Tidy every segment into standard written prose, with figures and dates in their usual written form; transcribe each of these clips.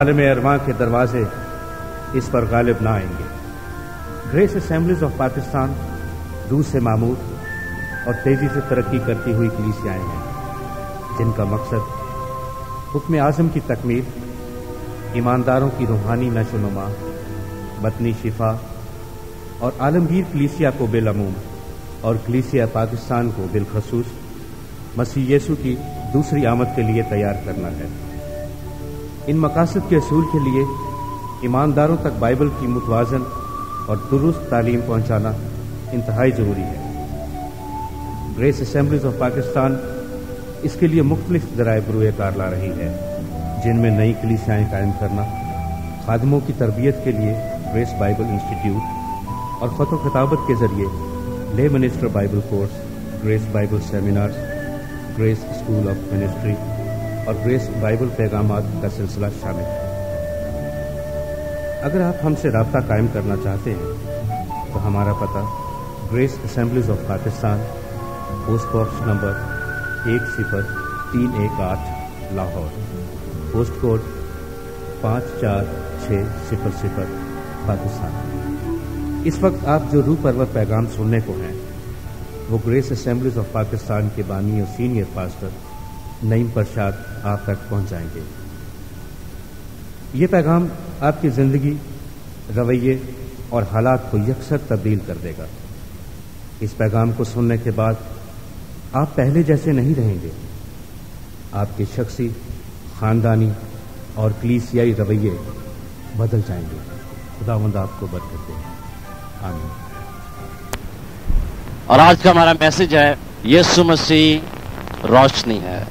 عالم ارواں کے دروازے اس پر غالب نہ آئیں گے۔ گریس اسمبلیز آف پاکستان روح سے معمور اور تیزی سے ترقی کرتی ہوئی کلیسیاں ہیں جن کا مقصد حکم اعظم کی تکمیل، ایمانداروں کی روحانی نشو و نما، وطنی شفا اور عالمگیر کلیسیا کو بالعموم اور کلیسیا پاکستان کو بالخصوص مسیح یسوع کی دوسری آمد کے لیے تیار کرنا ہے۔ ان مقاصد کے حصول کے لیے ایمانداروں تک بائبل کی متوازن اور درست تعلیم پہنچانا انتہائی ضروری ہے۔ گریس اسمبلیز آف پاکستان اس کے لیے مختلف ذرائع بروئے کار لا رہی ہے، جن میں نئی کلیسیاں قائم کرنا، خادموں کی تربیت کے لیے گریس بائبل انسٹیٹیوٹ اور خط و خطابت کے ذریعے لے minister Bible course, Grace Bible seminars, Grace School of Ministry اور گریس بائبل پیغامات کا سلسلہ شامل ہے۔ اگر آپ ہم سے رابطہ قائم کرنا چاہتے ہیں تو ہمارا پتہ grace assemblies of Pakistan, post box number 10318 Lahore, post code 54600 Pakistan. اس وقت آپ جو روح پرور پیغام سننے کو ہیں وہ گریس اسمبلیز آف پاکستان کے بانی اور سینئر پاسٹر نعیم پرشاد آپ تک پہنچ جائیں گے۔ یہ پیغام آپ کی زندگی، رویے اور حالات کو یکسر تبدیل کر دے گا۔ اس پیغام کو سننے کے بعد آپ پہلے جیسے نہیں رہیں گے۔ آپ کے شخصی، خاندانی اور کلیسیائی رویے بدل جائیں گے۔ خداوند آپ کو برکت دے۔ آمین۔ اور آج کا ہمارا میسج ہے یسوع مسیح روشنی ہے،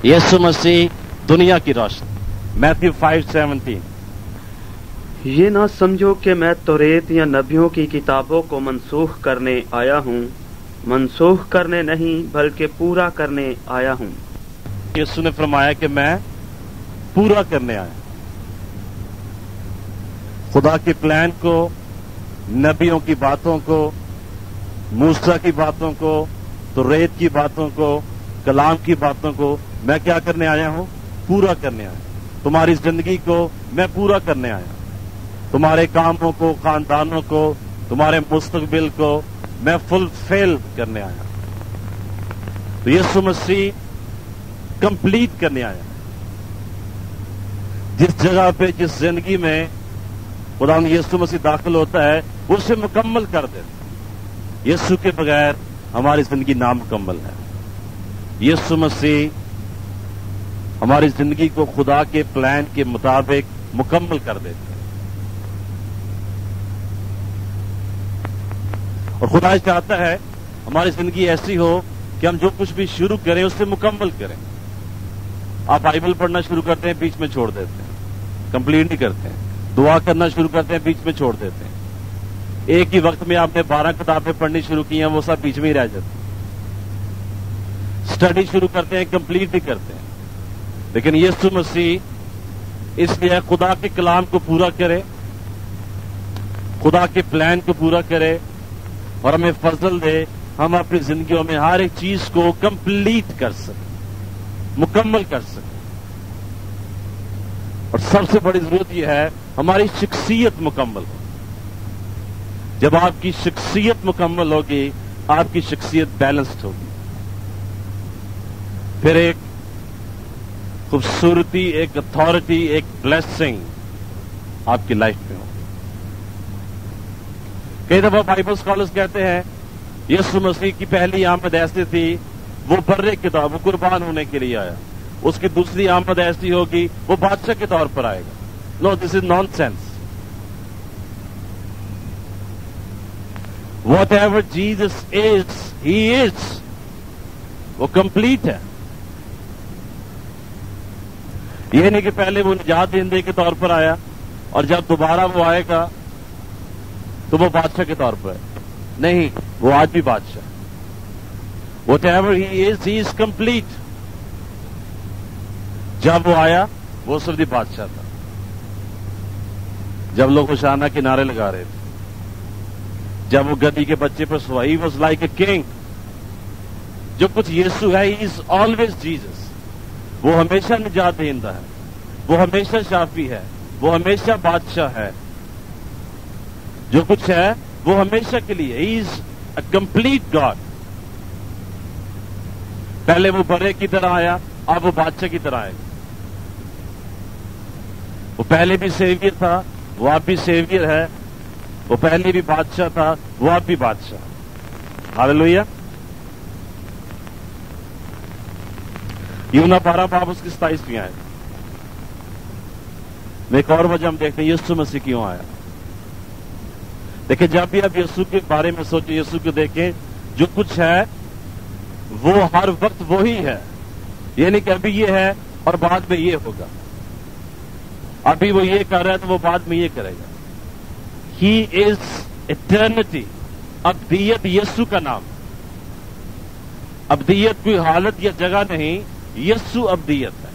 یسوع مسیح دنیا کی روشنی۔ میتھیو 5:17۔ یہ نہ سمجھو کہ میں توریت یا نبیوں کی کتابوں کو منسوخ کرنے آیا ہوں، منسوخ کرنے نہیں بلکہ پورا کرنے آیا ہوں۔ یسوع نے فرمایا کہ میں پورا کرنے آیا۔ خدا کے پلان کو، نبیوں کی باتوں کو، موسیٰ کی باتوں کو، توریت کی باتوں کو، کلام کی باتوں کو میں کیا کرنے آیا ہوں؟ پورا کرنے آیا۔ تمہاری زندگی کو میں پورا کرنے آیا، تمہارے کاموں کو، خاندانوں کو، تمہارے مستقبل کو میں فلفل کرنے آیا۔ تو یسوع مسیح کمپلیٹ کرنے آیا۔ جس جگہ پہ، جس زندگی میں خدا یسوع مسیح داخل ہوتا ہے اسے مکمل کر دیتا۔ یسوع کے بغیر ہماری زندگی نامکمل ہے۔ یسوع مسیح ہماری زندگی کو خدا کے پلان کے مطابق مکمل کر دیتے ہیں۔ اور خدا چاہتا ہے ہماری زندگی ایسی ہو کہ ہم جو کچھ بھی شروع کریں اسے مکمل کریں۔ آپ بائبل پڑھنا شروع کرتے ہیں، بیچ میں چھوڑ دیتے ہیں، کمپلیٹ نہیں کرتے ہیں۔ دعا کرنا شروع کرتے ہیں، بیچ میں چھوڑ دیتے ہیں۔ ایک ہی وقت میں آپ نے 12 کتابیں پڑھنی شروع کی ہیں، وہ سب بیچ میں ہی رہ جاتے ہیں۔ اسٹڈی شروع کرتے ہیں، کمپلیٹ نہیں کرتے ہیں۔ لیکن یسوع مسیح اس لیے خدا کے کلام کو پورا کرے، خدا کے پلان کو پورا کرے اور ہمیں فضل دے ہم اپنی زندگیوں میں ہر ایک چیز کو کمپلیٹ کر سکیں، مکمل کر سکیں۔ اور سب سے بڑی ضرورت یہ ہے ہماری شخصیت مکمل ہو۔ جب آپ کی شخصیت مکمل ہوگی، آپ کی شخصیت بیلنسڈ ہوگی، پھر ایک خوبصورتی، ایک اتھارٹی، ایک بلیسنگ آپ کی لائف میں ہو۔ کئی دفعہ بائبل اسکالرز کہتے ہیں یسوع مسیح کی پہلی آمد ایسی تھی وہ برے کے طور، وہ قربان ہونے کے لیے آیا۔ اس کی دوسری آمد ایسی ہوگی وہ بادشاہ کے طور پر آئے گا۔ No, this is nonsense. Whatever Jesus is, he is, وہ کمپلیٹ ہے۔ یہ نہیں کہ پہلے وہ نجات دہندے کے طور پر آیا اور جب دوبارہ وہ آئے گا تو وہ بادشاہ کے طور پر ہے۔ نہیں، وہ آج بھی بادشاہ۔ What ever he is complete. جب وہ آیا وہ صرف بادشاہ تھا۔ جب لوگ ہوشانہ کے نعرے لگا رہے تھے، جب وہ گدی کے بچے پر سوا، he was like a king. جو کچھ یسوع ہے، ہی از آلویز جیزس، وہ ہمیشہ نجات دہندہ ہے۔ وہ ہمیشہ شافی ہے، وہ ہمیشہ بادشاہ ہے، جو کچھ ہے وہ ہمیشہ کے لیے. ہی از اے کمپلیٹ گاڈ. پہلے وہ بڑے کی طرح آیا، اب وہ بادشاہ کی طرح آئے گا. وہ پہلے بھی سیویئر تھا، وہ اب بھی سیویئر ہے. وہ پہلے بھی بادشاہ تھا، وہ اب بھی بادشاہ. ہاللیلویا. یونا 12 باب اس کی 27 آئے. میں ایک اور وجہ ہم دیکھتے ہیں یسوع مسیح کیوں آیا. دیکھیں جب بھی آپ یسوع کے بارے میں سوچیں، یسوع کو دیکھیں، جو کچھ ہے وہ ہر وقت وہی ہے. یہ نہیں کہ ابھی یہ ہے اور بعد میں یہ ہوگا. ابھی وہ یہ کر رہا ہے تو وہ بعد میں یہ کرے گا. ہی از ایٹرنٹی. ابدیت یسوع کا نام. ابدیت کوئی حالت یا جگہ نہیں، یسوع ابدیت ہے.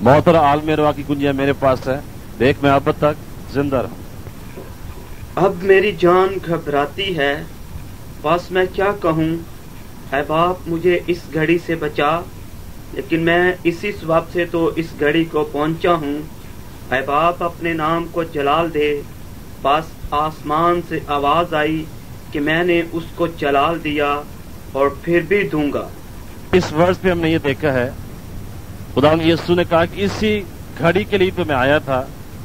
موت اور عالم ارواح کی کنجیاں میرے پاس ہے، دیکھ میں اب تک زندہ رہوں. اب میری جان گھبراتی ہے، بس میں کیا کہوں. اے باپ مجھے اس گھڑی سے بچا، لیکن میں اسی سبب سے تو اس گھڑی کو پہنچا ہوں. اے باپ اپنے نام کو جلال دے. بس آسمان سے آواز آئی کہ میں نے اس کو جلال دیا اور پھر بھی دوں گا. اس ورس پہ ہم نے یہ دیکھا ہے، خدا یسوع نے کہا کہ اسی گھڑی کے لیے تو میں آیا تھا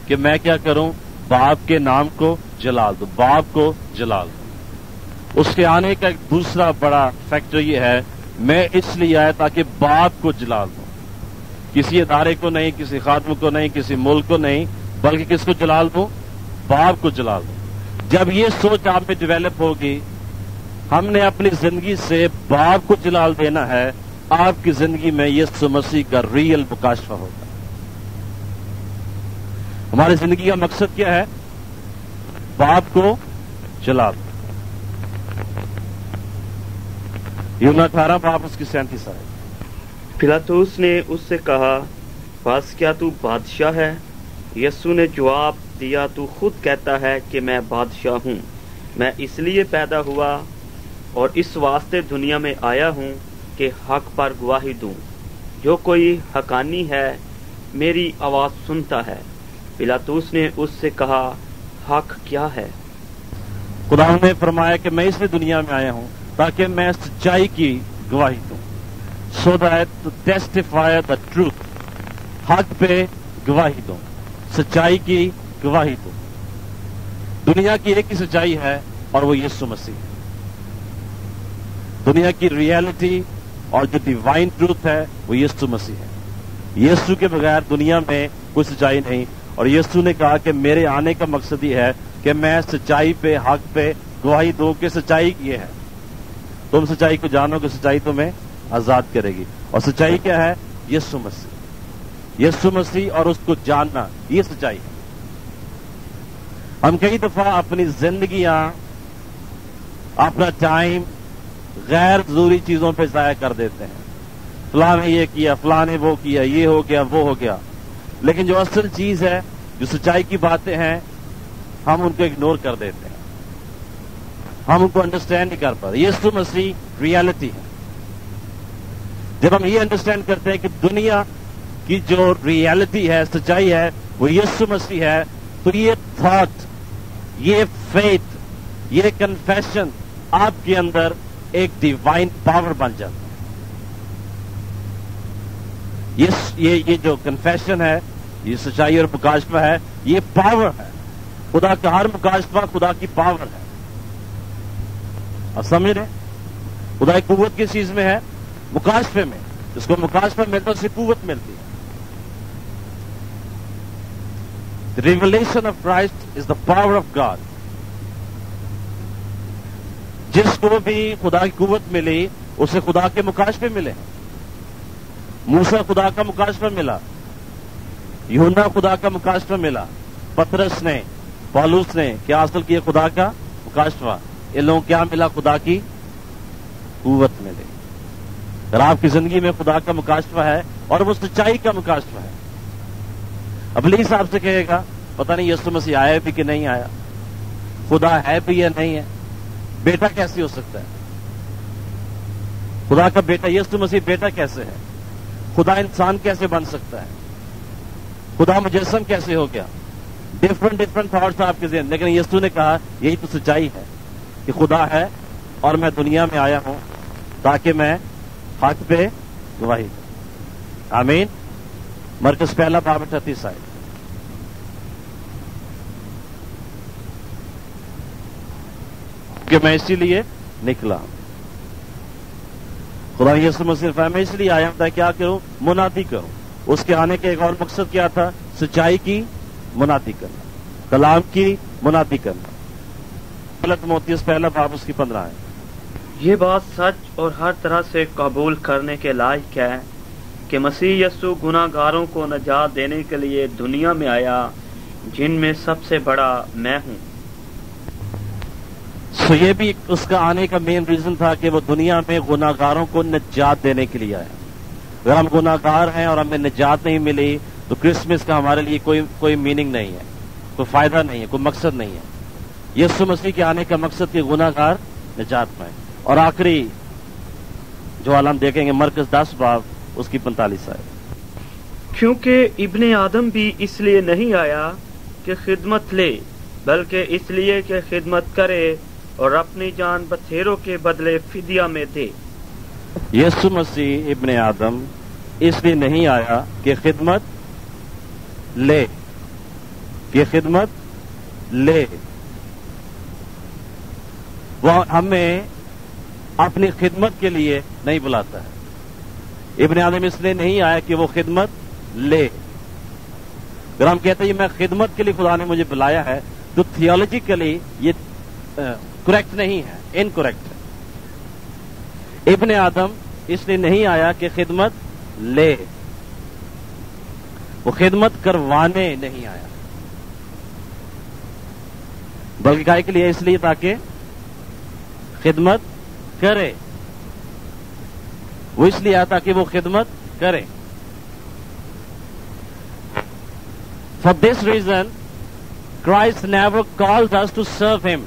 کہ میں کیا کروں، باپ کے نام کو جلال دوں، باپ کو جلال دوں. اس کے آنے کا ایک دوسرا بڑا فیکٹر یہ ہے، میں اس لیے آیا تاکہ باپ کو جلال دوں. کسی ادارے کو نہیں، کسی خادم کو نہیں، کسی ملک کو نہیں، بلکہ کس کو جلال دوں، باپ کو جلال دوں. جب یہ سوچ آپ میں ڈیولپ ہوگی، ہم نے اپنی زندگی سے باپ کو جلال دینا ہے، آپ کی زندگی میں یسوع مسیح کا ریئل مکاشفہ ہوگا. ہماری زندگی کا مقصد کیا ہے؟ باپ کو جلال دو. یونا 18 باب اس کی 37 آئے. پلاطوس نے اس سے کہا، بس کیا تو بادشاہ ہے؟ یسوع نے جواب دیا، تو خود کہتا ہے کہ میں بادشاہ ہوں. میں اس لیے پیدا ہوا اور اس واسطے دنیا میں آیا ہوں کہ حق پر گواہی دوں. جو کوئی حقانی ہے میری آواز سنتا ہے. پلاطوس نے اس سے کہا، حق کیا ہے؟ خدا نے فرمایا کہ میں اس لیے دنیا میں آیا ہوں تاکہ میں سچائی کی گواہی دوں. So that to testify the truth. حق پہ گواہی دوں، سچائی کی گواہی دوں. دنیا کی ایک ہی سچائی ہے اور وہ یسوع مسیح. دنیا کی ریئلٹی اور جو ڈیوائن ٹروتھ ہے وہ یسوع مسیح ہے. یسوع کے بغیر دنیا میں کوئی سچائی نہیں. اور یسوع نے کہا کہ میرے آنے کا مقصد یہ ہے کہ میں سچائی پہ، حق پہ گواہی دوں کہ سچائی یہ ہے. تم سچائی کو جانو کہ سچائی تمہیں آزاد کرے گی. اور سچائی کیا ہے؟ یسوع مسیح. یسوع مسیح اور اس کو جاننا، یہ سچائی ہے. ہم کئی دفعہ اپنی زندگیاں، اپنا ٹائم غیر ضروری چیزوں پہ ضائع کر دیتے ہیں. فلاں نے یہ کیا، فلاں نے وہ کیا، یہ ہو گیا، وہ ہو گیا. لیکن جو اصل چیز ہے، جو سچائی کی باتیں ہیں، ہم ان کو اگنور کر دیتے ہیں. ہم ان کو انڈرسٹینڈ نہیں کر پاتے. یسوع مسیح ریئلٹی ہے. جب ہم یہ انڈرسٹینڈ کرتے ہیں کہ دنیا کی جو ریئلٹی ہے، سچائی ہے، وہ یسوع مسیح ہے، تو یہ تھاٹ، یہ فیتھ، یہ کنفیشن آپ کے اندر ایک ڈیوائن پاور بن جاتا ہے. یہ جو کنفیشن ہے، یہ سچائی اور مکاشفہ ہے، یہ پاور ہے. خدا کا ہر مکاشفہ خدا کی پاور ہے. آپ سمجھ رہے؟ خدا کی قوت کس چیز میں ہے؟ مکاشفے میں. جس کو مکاشفہ ملتا ہے اسے قوت ملتی ہے. The revelation of Christ is the power of God. جس کو بھی خدا کی قوت ملی اسے خدا کے مکاشفے ملے. موسیٰ خدا کا مکاشفہ ملا، یوحنا خدا کا مکاشفہ ملا، پترس نے، پولس نے کیا حاصل کیا؟ خدا کا مکاشفہ. ان لوگوں کیا ملا؟ خدا کی قوت ملی. اگر آپ کی زندگی میں خدا کا مکاشفہ ہے اور وہ سچائی کا مکاشفہ ہے، ابلیس آپ سے کہے گا پتہ نہیں یسوع مسیح آیا بھی کہ نہیں آیا، خدا ہے بھی یا نہیں ہے، بیٹا کیسے ہو سکتا ہے، خدا کا بیٹا یسوع مسیح بیٹا کیسے ہے؟ خدا انسان کیسے بن سکتا ہے؟ خدا مجسم کیسے ہو گیا؟ ڈفرنٹ تھاٹس آپ کے ذہن، لیکن یسوع نے کہا یہی تو سچائی ہے کہ خدا ہے اور میں دنیا میں آیا ہوں تاکہ میں حق پہ گواہی دوں۔ آمین۔ مرکز پہلا باب 38 آیت۔ کہ میں اسی لیے نکلا، خدا یسوع مسیح نے فرمایا میں اس لیے آیا ہوں تاکہ کیا کروں؟ منادی کروں۔ اس کے آنے کا ایک اور مقصد کیا تھا؟ سچائی کی منادی کرنا، کلام کی منادی کرنا۔ غلط موتیس پہلا باب اس کی 15 ہے۔ یہ بات سچ اور ہر طرح سے قبول کرنے کے لائق ہے کہ مسیح یسوع گناہ گاروں کو نجات دینے کے لیے دنیا میں آیا، جن میں سب سے بڑا میں ہوں۔ سو یہ بھی اس کا آنے کا مین ریزن تھا کہ وہ دنیا میں گناہ گاروں کو نجات دینے کے لیے آیا۔ اگر ہم گناہ گار ہیں اور ہمیں نجات نہیں ملی تو کرسمس کا ہمارے لیے کوئی میننگ نہیں ہے، کوئی فائدہ نہیں ہے، کوئی مقصد نہیں ہے۔ یسوع مسیح کے آنے کا مقصد کہ گناہ گار نجات پائیں۔ اور آخری جو حال ہم دیکھیں گے مرکز 10 باب اس کی 45 ہے۔ کیونکہ ابن آدم بھی اس لیے نہیں آیا کہ خدمت لے، بلکہ اس لیے کہ خدمت کرے اور اپنی جان بتھیروں کے بدلے فدیہ میں دے۔ یسوع مسیح ابن آدم اس لیے نہیں آیا کہ خدمت لے، کہ خدمت لے۔ وہ ہمیں اپنی خدمت کے لیے نہیں بلاتا ہے۔ ابن آدم اس لیے نہیں آیا کہ وہ خدمت لے۔ اگر ہم کہتے ہیں میں خدمت کے لیے خدا نے مجھے بلایا ہے تو تھیولوجیکلی یہ کریکٹ نہیں ہے، انکریکٹ ہے۔ ابن آدم اس لیے نہیں آیا کہ خدمت لے، وہ خدمت کروانے نہیں آیا، بلکہ کائے کے لیے اس لیے تاکہ خدمت کرے۔ وہ اس لیے آیا تاکہ وہ خدمت کرے۔ For this reason, Christ never called us to serve him.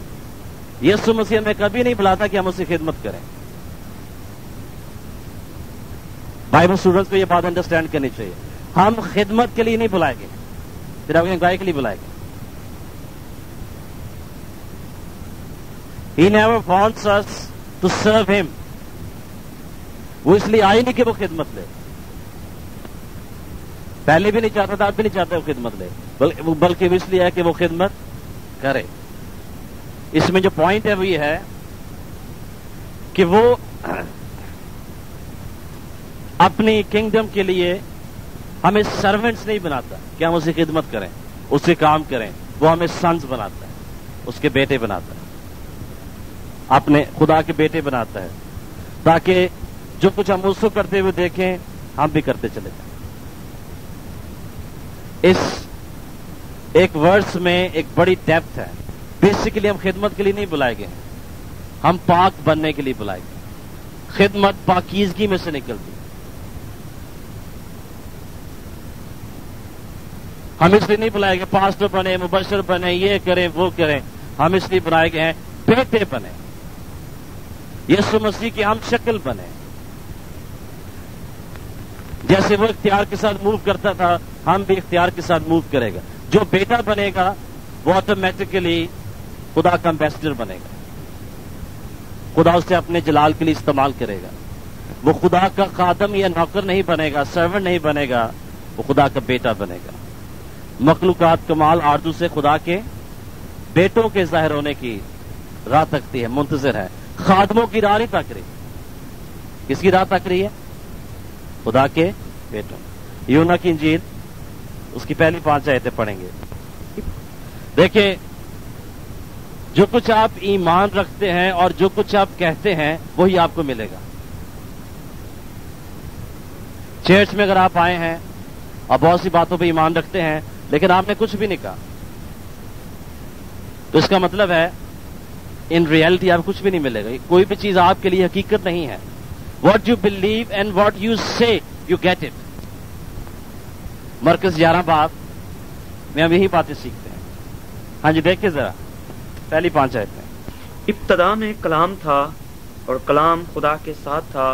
یسوع مسیح ہمیں کبھی نہیں بلاتا کہ ہم اس کی خدمت کریں۔ بائبل اسٹوڈنٹس کو یہ بات انڈرسٹینڈ کرنی چاہیے، ہم خدمت کے لیے نہیں بلائے گئے، پھر آپ گائے کے لیے بلائے گئے۔ He never wants us to serve him. وہ اس لیے آئی نہیں کہ وہ خدمت لے، پہلے بھی نہیں چاہتا تھا، اب بھی نہیں چاہتا وہ خدمت لے، بلکہ وہ اس لیے ہے کہ وہ خدمت کرے۔ اس میں جو پوائنٹ ہے وہ یہ ہے کہ وہ اپنی کنگڈم کے لیے ہمیں سروینٹس نہیں بناتا کہ ہم اس کی خدمت کریں، اس سے کام کریں، وہ ہمیں سنز بناتا ہے، اس کے بیٹے بناتا ہے، اپنے خدا کے بیٹے بناتا ہے، تاکہ جو کچھ ہم اس کو کرتے ہوئے دیکھیں ہم بھی کرتے چلے جائیں۔ اس ایک ورس میں ایک بڑی ڈیپتھ ہے۔ بیسیکلی ہم خدمت کے لیے نہیں بلائے گئے، ہم پاک بننے کے لیے بلائے گئے۔ خدمت پاکیزگی میں سے نکلتی، ہم اس لیے نہیں بلائے گئے پاسٹر بنے، مبشر بنے، یہ کریں وہ کریں، ہم اس لیے بنائے گئے ہیں بیٹے بنے، یسوع مسیح کی ہم شکل بنے۔ جیسے وہ اختیار کے ساتھ موو کرتا تھا ہم بھی اختیار کے ساتھ موو کرے گا۔ جو بیٹا بنے گا وہ آٹومیٹکلی خدا کا امبیسڈر بنے گا، خدا اسے اپنے جلال کے لیے استعمال کرے گا۔ وہ خدا کا خادم یا نوکر نہیں بنے گا، سرونٹ نہیں بنے گا، وہ خدا کا بیٹا بنے گا۔ مخلوقات کمال آرزو سے خدا کے بیٹوں کے ظاہر ہونے کی راہ تکتی ہے، منتظر ہے۔ خادموں کی راہ نہیں تک رہی، کس کی راہ تک رہی ہے؟ خدا کے بیٹوں۔ یونا کی انجیل اس کی پہلی 5 آیتیں پڑھیں گے۔ دیکھیں، جو کچھ آپ ایمان رکھتے ہیں اور جو کچھ آپ کہتے ہیں وہی آپ کو ملے گا۔ چرچ میں اگر آپ آئے ہیں اور بہت سی باتوں پہ ایمان رکھتے ہیں لیکن آپ نے کچھ بھی نہیں کہا تو اس کا مطلب ہے ان ریئلٹی آپ کچھ بھی نہیں ملے گا، کوئی بھی چیز آپ کے لیے حقیقت نہیں ہے۔ What you believe and what you سے یو گیٹ اٹ۔ مرکز 11 باب میں ہم یہی باتیں سیکھتے ہیں۔ ہاں جی دیکھیں ذرا پہلی 5 آیتیں۔ ابتدا میں کلام تھا اور کلام خدا کے ساتھ تھا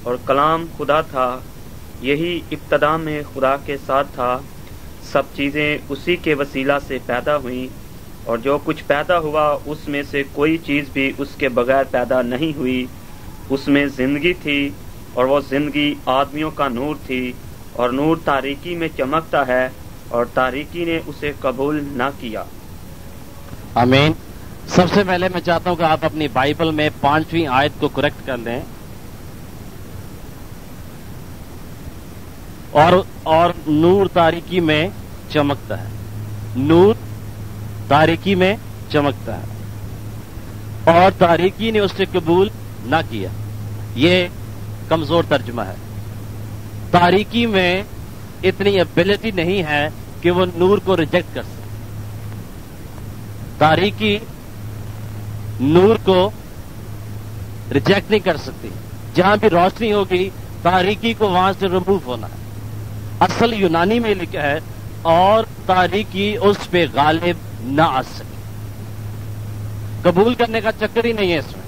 اور کلام خدا تھا۔ یہی ابتدا میں خدا کے ساتھ تھا، سب چیزیں اسی کے وسیلہ سے پیدا ہوئیں، اور جو کچھ پیدا ہوا اس میں سے کوئی چیز بھی اس کے بغیر پیدا نہیں ہوئی۔ اس میں زندگی تھی، اور وہ زندگی آدمیوں کا نور تھی، اور نور تاریکی میں چمکتا ہے، اور تاریکی نے اسے قبول نہ کیا۔ آمین۔ سب سے پہلے میں چاہتا ہوں کہ آپ اپنی بائبل میں 5ویں آیت کو کریکٹ کر لیں، اور نور تاریکی میں چمکتا ہے، نور تاریکی میں چمکتا ہے، اور تاریکی نے اسے قبول نہ کیا۔ یہ کمزور ترجمہ ہے۔ تاریکی میں اتنی ایبلٹی نہیں ہے کہ وہ نور کو ریجیکٹ کر سکے۔ تاریکی نور کو ریجیکٹ نہیں کر سکتی۔ جہاں بھی روشنی ہوگی تاریکی کو وہاں سے ریموو ہونا ہے۔ اصل یونانی میں لکھا ہے اور تاریکی اس پہ غالب نہ آ سکے۔ قبول کرنے کا چکر ہی نہیں ہے اس میں۔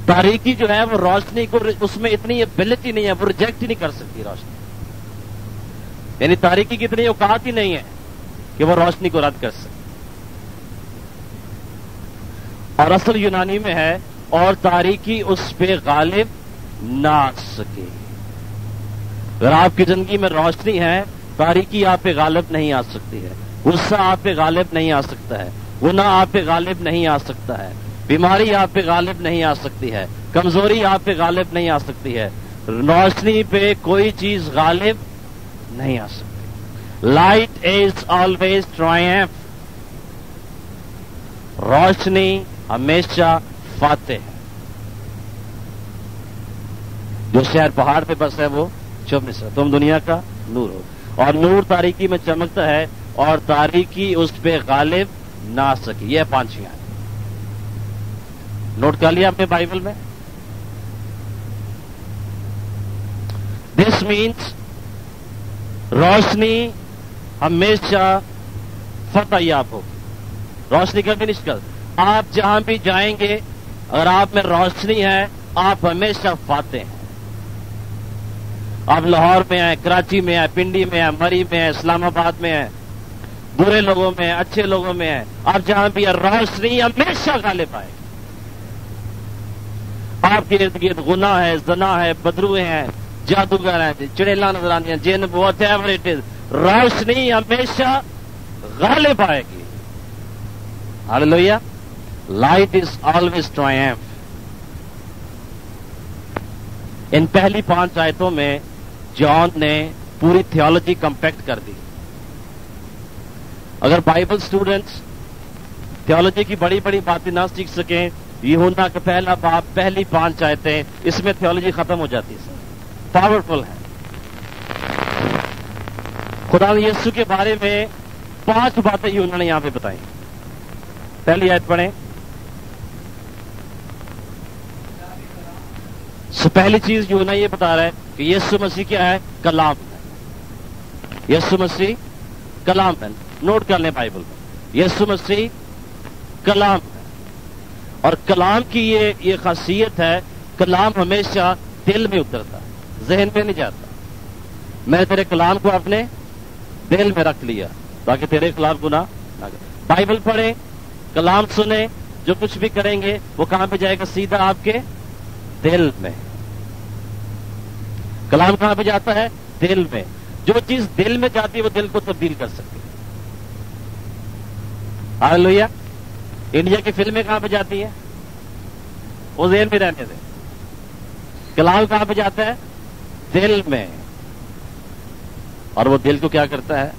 تاریکی جو ہے وہ روشنی کو، اس میں اتنی ایبلٹی نہیں ہے، وہ ریجیکٹ ہی نہیں کر سکتی روشنی۔ یعنی تاریکی کی اتنی اوقات ہی نہیں ہے کہ وہ روشنی کو رد کر سکے۔ اور اصل یونانی میں ہے اور تاریکی اس پہ غالب نہ آ سکے۔ اگر آپ کی زندگی میں روشنی ہے، تاریکی آپ پہ غالب نہیں آ سکتی ہے، غصہ آپ پہ غالب نہیں آ سکتا ہے، گناہ آپ پہ غالب نہیں آ سکتا ہے، بیماری آپ پہ غالب نہیں آ سکتی ہے، کمزوری آپ پہ غالب نہیں آ سکتی ہے، روشنی پہ کوئی چیز غالب نہیں آ سکتی۔ لائٹ از آلویز ٹرائمف، روشنی ہمیشہ فاتح ہے۔ جو شہر پہاڑ پہ بس ہے وہ چپ نہیں سکتا۔ تم دنیا کا نور ہو، اور نور تاریکی میں چمکتا ہے اور تاریکی اس پہ غالب نہ آ سکی۔ یہ 5 آیت نوٹ کر لیا اپنے بائبل میں۔ دس مینس روشنی ہمیشہ فتح یاب ہوگی، روشنی کبھی نہیں نکلتی۔ آپ جہاں بھی جائیں گے اگر آپ میں روشنی ہے آپ ہمیشہ فاتح ہیں۔ آپ لاہور میں ہیں، کراچی میں ہیں، پنڈی میں ہیں، مری میں ہیں، اسلام آباد میں ہیں، برے لوگوں میں ہیں، اچھے لوگوں میں ہیں، آپ جہاں بھی ہیں روشنی ہمیشہ غالب آئے۔ آپ کے ارد گرد گناہ ہے، زنا ہے، بدروئے ہیں، جادوگر ہیں، چڑیلا نظر آتی ہیں، جن واٹ ایور اٹ از، روشنی ہمیشہ غالب آئے گی۔ ہاللیلویا۔ Light is always ٹرائمف۔ ان پہلی 5 آیتوں میں جان نے پوری تھیولوجی کمپیکٹ کر دی۔ اگر بائبل سٹوڈنٹس تھیولوجی کی بڑی بڑی باتیں نہ سیکھ سکیں، یوحنا کا پہلا باب پہلی 5 آیتیں، اس میں تھیولوجی ختم ہو جاتی ہے۔ پاورفل ہے۔ خدا یسوع کے بارے میں 5 باتیں یوحنا نے یہاں پہ بتائیں۔ پہلی آیت پڑھیں۔ پہلی چیز یوحنا یہ بتا رہا ہے کہ یسوع مسیح کیا ہے؟ کلام ہے۔ یسوع مسیح کلام ہے۔ نوٹ کر لیں بائبل میں، یسوع مسیح کلام ہے، اور کلام کی یہ خاصیت ہے، کلام ہمیشہ دل میں اترتا ہے، ذہن میں نہیں جاتا۔ میں تیرے کلام کو اپنے دل میں رکھ لیا تاکہ تیرے خلاف گناہ نہ کرے۔ بائبل پڑھیں، کلام سنیں، جو کچھ بھی کریں گے وہ کہاں پہ جائے گا؟ سیدھا آپ کے دل میں۔ کلام کہاں پہ جاتا ہے؟ دل میں۔ جو چیز دل میں جاتی ہے وہ دل کو تبدیل کر سکتی ہے۔ ہاللیلویا۔ انڈیا کی فلمیں کہاں پہ جاتی ہیں؟ وہ ذہن میں رہنے دیں۔ کلام کہاں پہ جاتا ہے؟ دل میں، اور وہ دل کو کیا کرتا ہے؟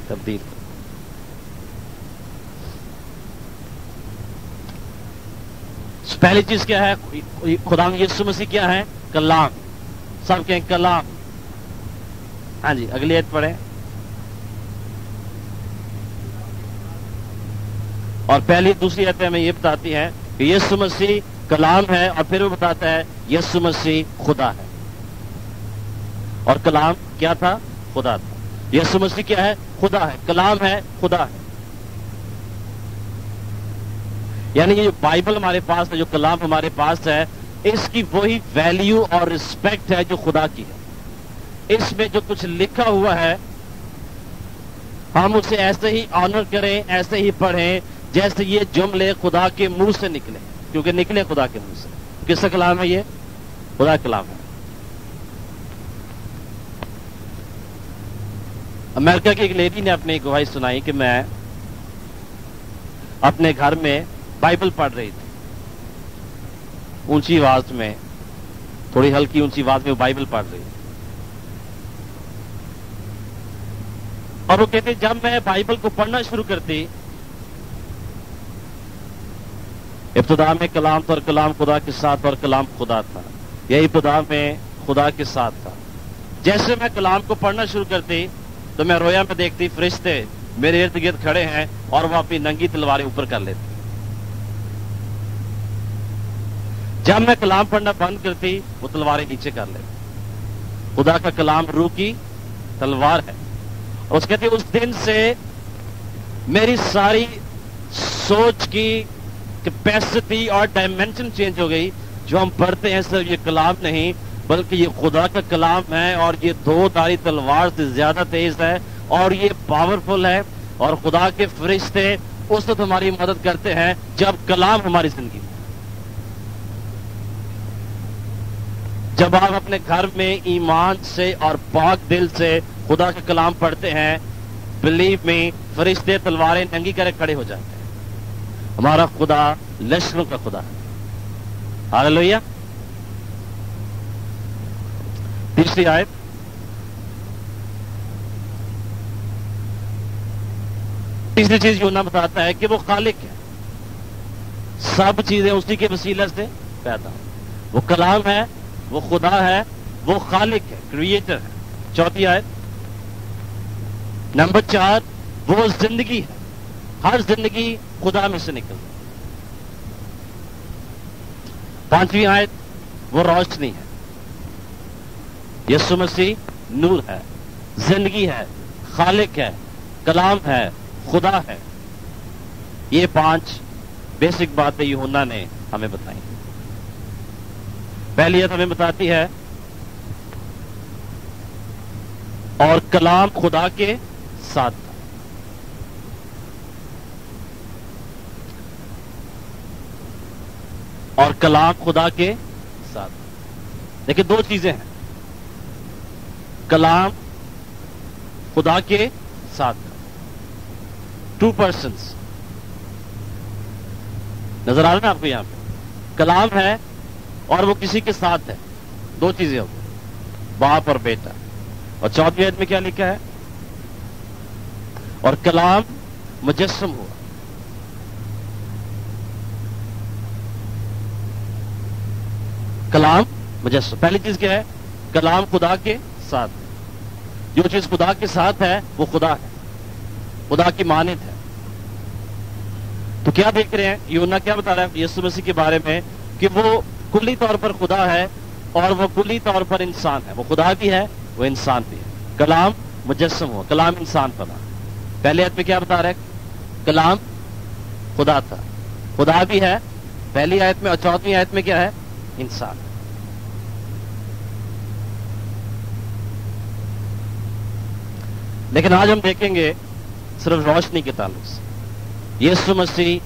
تبدیل کرتا ہے۔ پہلی چیز کیا ہے؟ خدا یسوع مسیح کیا ہے؟ کلام۔ سب کہیں کلام۔ ہاں جی، اگلی آیت پڑھیں۔ اور پہلی دوسری آیتیں ہمیں یہ بتاتی ہیں کہ یسوع مسیح کلام ہے، اور پھر وہ بتاتا ہے یسوع مسیح خدا ہے۔ اور کلام کیا تھا؟ خدا تھا۔ یسوع مسیح کیا ہے؟ خدا ہے۔ کلام ہے، خدا ہے۔ یعنی یہ جو بائبل ہمارے پاس ہے، جو کلام ہمارے پاس ہے، اس کی وہی ویلیو اور رسپیکٹ ہے جو خدا کی ہے. اس میں جو کچھ لکھا ہوا ہے ہم اسے ایسے ہی آنر کریں, ایسے ہی پڑھیں جیسے یہ جملے خدا کے منہ سے نکلے, کیونکہ نکلے خدا کے منہ سے. کس کا کلام ہے یہ؟ خدا کا کلام ہے. امریکہ کی ایک لیڈی نے اپنی گواہی سنائی کہ میں اپنے گھر میں بائبل پڑھ رہی تھی, اونچی آواز میں, تھوڑی ہلکی اونچی آواز میں وہ بائبل پڑھ رہی تھی. اور وہ کہتے جب میں بائبل کو پڑھنا شروع کرتی, ابتدا میں کلام تھا اور کلام خدا کے ساتھ اور کلام خدا تھا, یہی ابتدا میں خدا کے ساتھ تھا. جیسے میں کلام کو پڑھنا شروع کرتی تو میں رویا میں دیکھتی فرشتے میرے ارد گرد کھڑے ہیں اور وہ اپنی ننگی تلواریں اوپر کر لیتے. جب میں کلام پڑھنا بند کرتی وہ تلواریں نیچے کر لیتے. خدا کا کلام روح کی تلوار ہے. اور اس کہتے اس دن سے میری ساری سوچ کی کیپیسٹی اور ڈائمینشن چینج ہو گئی. جو ہم پڑھتے ہیں صرف یہ کلام نہیں بلکہ یہ خدا کا کلام ہے, اور یہ دو دھاری تلوار سے زیادہ تیز ہے, اور یہ پاورفل ہے, اور خدا کے فرشتے اس وقت ہماری مدد کرتے ہیں جب کلام ہماری زندگی میں. جب آپ اپنے گھر میں ایمان سے اور پاک دل سے خدا کا کلام پڑھتے ہیں, بلیو می, فرشتے تلواریں ننگی کرے کھڑے ہو جاتے ہیں. ہمارا خدا لشکروں کا خدا ہے. ہاللیلویا. تیسری آیت, تیسری چیز یوحنا بتاتا ہے کہ وہ خالق ہے, سب چیزیں اسی کے وسیلے سے پیدا. وہ کلام ہے, وہ خدا ہے, وہ خالق ہے, کریٹر ہے. چوتھی آیت, نمبر 4, وہ زندگی ہے. ہر زندگی خدا میں سے نکلتی. پانچویں آیت, وہ روشنی ہے. یسوع مسیح نور ہے, زندگی ہے, خالق ہے, کلام ہے, خدا ہے. یہ 5 بیسک باتیں یوحنا نے ہمیں بتائی. پہلی آیت ہمیں بتاتی ہے اور کلام خدا کے ساتھ تھا. اور کلام خدا کے ساتھ. لیکن 2 چیزیں ہیں, کلام خدا کے ساتھ, 2 persons. نظر آ رہا ہے نا آپ کو یہاں پہ؟ کلام ہے اور وہ کسی کے ساتھ ہے. 2 چیزیں ہو گئی, باپ اور بیٹا. اور چوتھی آیت میں کیا لکھا ہے؟ اور کلام مجسم ہوا. کلام مجسم. پہلی چیز کیا ہے؟ کلام خدا کے ساتھ. جو چیز خدا کے ساتھ ہے وہ خدا ہے, خدا کی مانند ہے. تو کیا دیکھ رہے ہیں یوحنا کیا بتا رہا ہے یسوع مسیح کے بارے میں کہ وہ کلی طور پر خدا ہے اور وہ کلی طور پر انسان ہے. وہ خدا بھی ہے, وہ انسان بھی ہے. کلام مجسم ہوا, کلام انسان بنا. پہلے آیت میں کیا بتا رہا ہے؟ کلام خدا تھا, خدا بھی ہے پہلی آیت میں, اور چوتھویں آیت میں کیا ہے؟ انسان. لیکن آج ہم دیکھیں گے صرف روشنی کے تعلق سے. یسوع مسیح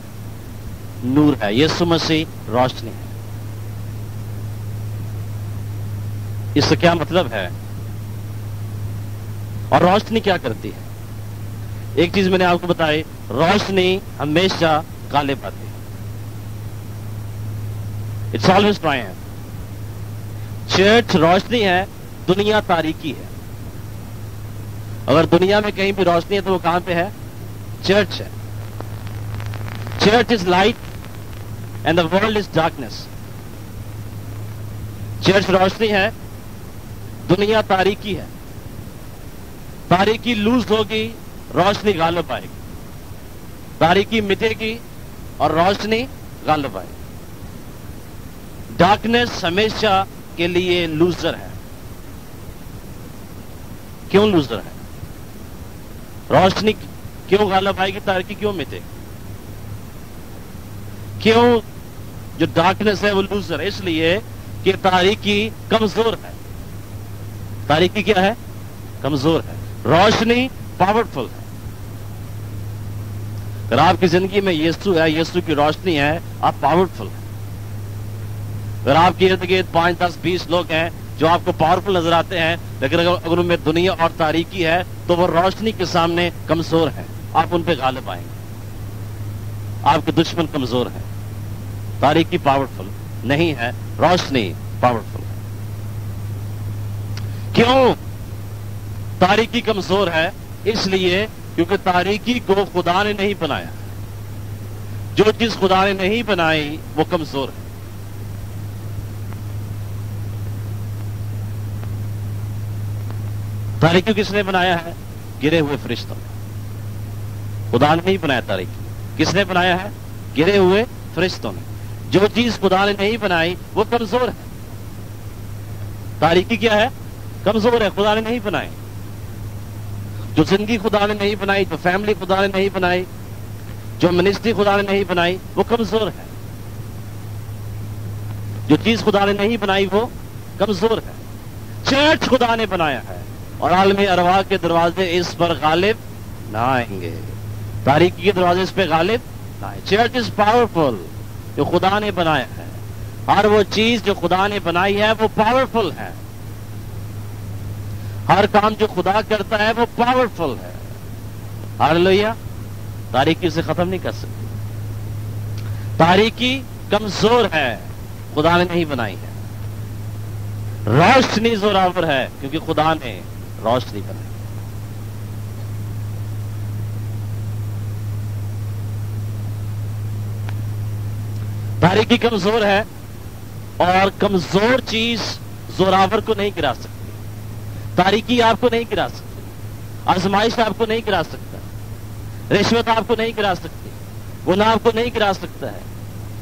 نور ہے, یسوع مسیح روشنی ہے. اس سے کیا مطلب ہے اور روشنی کیا کرتی ہے؟ ایک چیز میں نے آپ کو بتائی, روشنی ہمیشہ غالب آتی ہے. It's always ٹرائمف. چرچ روشنی ہے, دنیا تاریکی ہے. اگر دنیا میں کہیں بھی روشنی ہے تو وہ کہاں پہ ہے؟ چرچ ہے. Church is light and the world is darkness. Church روشنی ہے, دنیا تاریکی ہے. تاریکی لوز ہوگی, روشنی غالب آئے گی. تاریکی مٹے گی اور روشنی غالب آئے گی. ڈارکنیس ہمیشہ کے لیے لوزر ہے. کیوں لوزر ہے؟ روشنی کیوں غالب آئے گی, تاریکی کیوں مٹے گی؟ کیوں جو ڈارکنس ہے وہ لوزر ہے، اس لیے کہ تاریکی کمزور ہے۔ تاریکی کیا ہے؟ کمزور ہے۔ روشنی پاورفل ہے۔ اگر آپ کی زندگی میں یسوع ہے، یسوع کی روشنی ہے، آپ پاورفل ہیں۔ اگر آپ کے ارد گرد 5 10 20 لوگ ہیں جو آپ کو پاورفل نظر آتے ہیں، لیکن اگر ان میں دنیا اور تاریکی ہے تو وہ روشنی کے سامنے کمزور ہیں، آپ ان پہ غالب آئیں گے۔ آپ کے دشمن کمزور ہیں۔ تاریکی پاورفل نہیں ہے، روشنی پاورفل ہے۔ کیوں تاریکی کمزور ہے؟ اس لیے کیونکہ تاریکی کو خدا نے نہیں بنایا۔ جو چیز خدا نے نہیں بنائی وہ کمزور ہے۔ تاریکی کس نے بنایا ہے؟ گرے ہوئے فرشتوں نے۔ خدا نے نہیں بنایا تاریکی۔ کس نے بنایا ہے؟ گرے ہوئے فرشتوں نے۔ جو چیز خدا نے نہیں بنائی وہ کمزور ہے۔ تاریکی کیا ہے؟ کمزور ہے، خدا نے نہیں بنائی۔ جو زندگی خدا نے نہیں بنائی، جو فیملی خدا نے نہیں بنائی، جو منسٹری خدا نے نہیں بنائی وہ کمزور ہے۔ جو چیز خدا نے نہیں بنائی وہ کمزور ہے۔ چرچ خدا نے بنایا ہے اور عالم ارواح کے دروازے اس پر غالب نہ آئیں گے۔ تاریکی کے دروازے اس پہ غالب نہ آئیں۔ چرچ از پاورفل، جو خدا نے بنایا ہے۔ ہر وہ چیز جو خدا نے بنائی ہے وہ پاورفل ہے۔ ہر کام جو خدا کرتا ہے وہ پاورفل ہے۔ ہاللویا۔ تاریکی اسے ختم نہیں کر سکتی۔ تاریکی کمزور ہے، خدا نے نہیں بنائی ہے۔ روشنی زوراور ہے کیونکہ خدا نے روشنی بنائی۔ تاریکی کمزور ہے اور کمزور چیز زوراور کو نہیں گرا سکتی۔ تاریکی آپ کو نہیں گرا سکتی۔ آزمائش آپ کو نہیں گرا سکتا۔ رشوت آپ کو نہیں گرا سکتی۔ گناہ آپ کو نہیں گرا سکتا ہے۔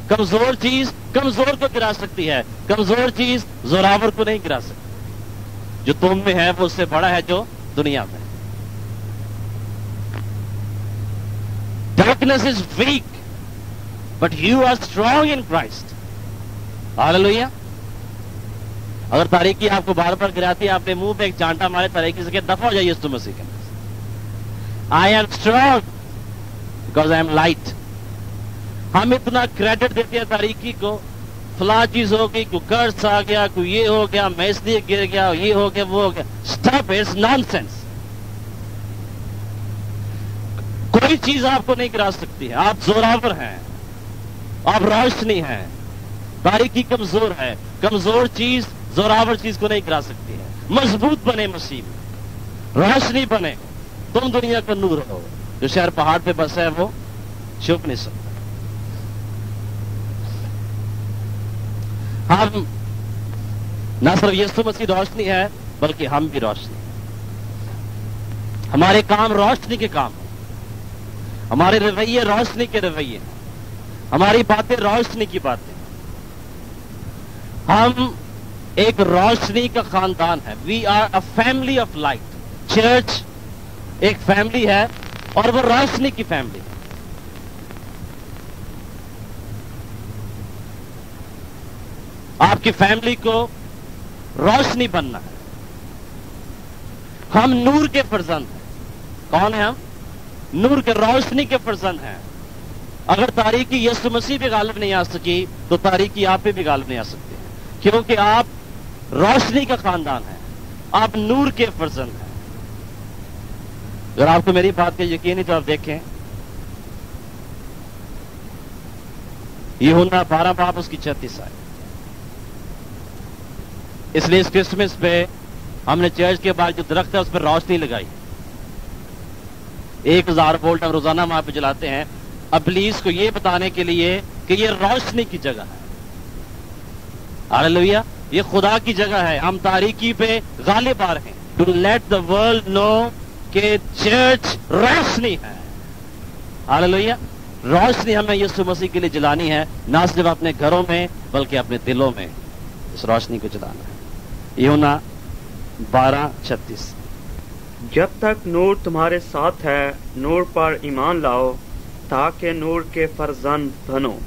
کمزور چیز کمزور کو گرا سکتی ہے، کمزور چیز زوراور کو نہیں گرا سکتی۔ جو تم میں ہے وہ اس سے بڑا ہے جو دنیا میں۔ Darkness is weak but you are strong in Christ. Hallelujah. اگر تاریکی آپ کو بار بار گراتی ہے، آپ نے منہ پہ ایک چانٹا مارے تاریکی سے کہ دفع ہو جائیے یسوع مسیح کے نام۔ I am strong because I am light. ہم اتنا کریڈٹ دیتے ہیں تاریکی کو، فلاں چیز ہو گئی، کوئی قرض آ گیا، کوئی یہ ہو گیا، میں اس لیے گر گیا، یہ ہو گیا، وہ ہو گیا۔ Stop, it's nonsense. کوئی چیز آپ کو نہیں گرا سکتی ہے۔ آپ زوراور ہیں، آپ روشنی ہیں۔ تاریکی کمزور ہے، کمزور چیز زوراور چیز کو نہیں گرا سکتی ہے۔ مضبوط بنے مسیح میں، روشنی بنے۔ تم دنیا کا نور ہو۔ جو شہر پہاڑ پہ بسا ہے وہ چھپ نہیں سکتا۔ ہم نہ صرف یسوع مسیح روشنی ہے بلکہ ہم بھی روشنی ہیں۔ ہمارے کام روشنی کے کام ہیں، ہمارے رویے روشنی کے رویے ہیں، ہماری باتیں روشنی کی باتیں۔ ہم ایک روشنی کا خاندان ہے۔ We are a family of light. Church ایک فیملی ہے اور وہ روشنی کی فیملی ہے۔ آپ کی فیملی کو روشنی بننا ہے۔ ہم نور کے فرزند ہیں۔ کون ہیں ہم؟ نور کے، روشنی کے فرزند ہیں۔ اگر تاریکی یسوع مسیح پہ غالب نہیں آ سکی تو تاریکی آپ پہ بھی غالب نہیں آ سکتی، کیونکہ آپ روشنی کا خاندان ہیں، آپ نور کے فرزند ہیں۔ اگر آپ کو میری بات کا یقین ہے تو آپ دیکھیں یوحنا 12 باب اس کی 36 آیت۔ اس لیے اس کرسمس پہ ہم نے چرچ کے بعد جو درخت ہے اس پر روشنی لگائی۔ 1000 وولٹ ہم روزانہ وہاں پہ جلاتے ہیں، ابلیس کو یہ بتانے کے لیے کہ یہ روشنی کی جگہ ہے۔ ہاللویا۔ یہ خدا کی جگہ ہے۔ ہم تاریکی پہ غالب آ رہے ہیں۔ ٹو لیٹ دا ورلڈ نو کہ چرچ روشنی ہے۔ ہاللویا۔ روشنی ہمیں یسوع مسیح کے لیے جلانی ہے، نہ صرف اپنے گھروں میں بلکہ اپنے دلوں میں اس روشنی کو جلانا ہے۔ یوحنا 12:36۔ جب تک نور تمہارے ساتھ ہے نور پر ایمان لاؤ تاکہ نور کے فرزند بنو۔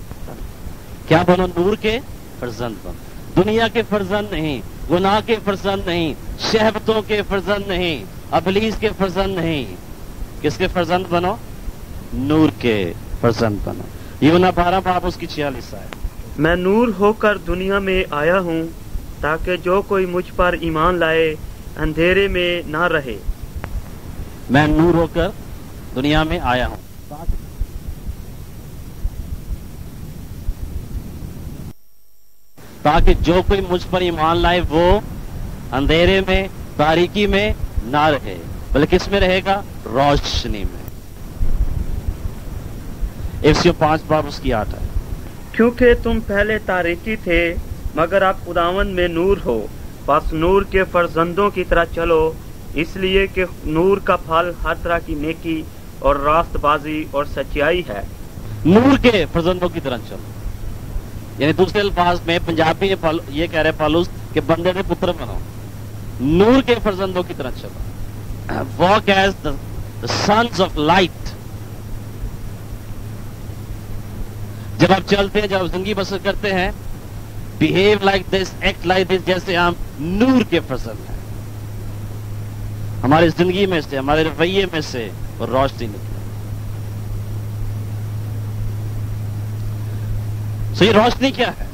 کیا بنو؟ نور کے فرزند بنو، دنیا کے فرزند نہیں، گناہ کے فرزند نہیں، شہوتوں کے فرزند نہیں، ابلیس کے فرزند نہیں، کس کے فرزند بنو؟ نور کے فرزند بنو۔ یونا 12 باب اس کی 46 آیت۔ میں نور ہو کر دنیا میں آیا ہوں تاکہ جو کوئی مجھ پر ایمان لائے اندھیرے میں نہ رہے۔ میں نور ہو کر دنیا میں آیا ہوں تاکہ جو کوئی مجھ پر ایمان لائے وہ اندھیرے میں، تاریکی میں نہ رہے، بلکہ کس میں رہے گا؟ روشنی میں۔ افسیوں 5 باب اس کی 8 ہے۔ کیونکہ تم پہلے تاریکی تھے مگر اب خداوند میں نور ہو، بس نور کے فرزندوں کی طرح چلو، اس لیے کہ نور کا پھل ہر طرح کی نیکی اور راست بازی اور سچائی ہے۔ نور کے فرزندوں کی طرح چلو، یعنی دوسرے الفاظ میں پنجابی یہ کہہ رہے پالوس کہ بندے دے پتر بنو، نور کے فرزندوں کی طرح چلو، walk as the sons of light۔ جب آپ چلتے ہیں، جب آپ زندگی بسر کرتے ہیں، behave like this, act like this، جیسے ہم نور کے فرزند ہیں، ہماری زندگی میں سے، ہمارے رویے میں سے اور روشنی نکلے۔ یہ روشنی کیا ہے؟